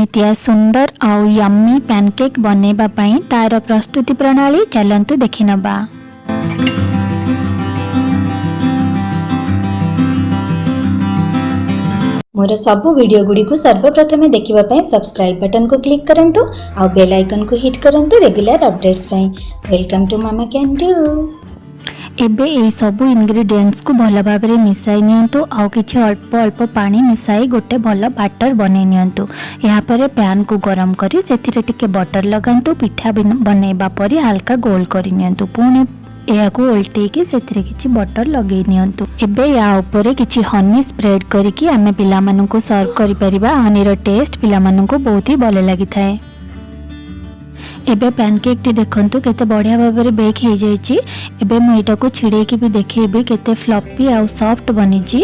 एमितिया सुंदर आउ yummy pancake बनेबा पई तार प्रस्तुति प्रणाली चलंतु देखि नबा। मोर सबु वीडियो गुडी को सर्वप्रथम देखिबा पई सब्सक्राइब बटन को क्लिक करंतु आ बेल आइकन को हिट करंतु रेगुलर अपडेट्स पई। Welcome to Mama can do. एबे ए सबु इंग्रेडिएंट्स को भल भाव में मिसाई नियंतु आ किछि अल्प अल्प पानी मिसाई गोटे भल बैटर बनै नियंतु। या परे पैन को गरम करी सेथिरे टिके बटर लगांतु। पिठा बनेबा परी हल्का गोल करी नियंतु। पुणी को उल्टेकी सेथिरे किछि बटर लगे नियंतु। एबे या ऊपर किछि हनी स्प्रेड करिकि आमे पिला माननकु सर्व करि परिबा। हनीर टेस्ट पिला माननकु बहुत ही भल लागि थाए। एबे पैनकेक टी देखंतु केते बढ़िया भाव में बेक हो जाइछि। एबे मु एटा को छिड़ेकी भी देखैबी केते फ्लफी आ सॉफ्ट बनिछि।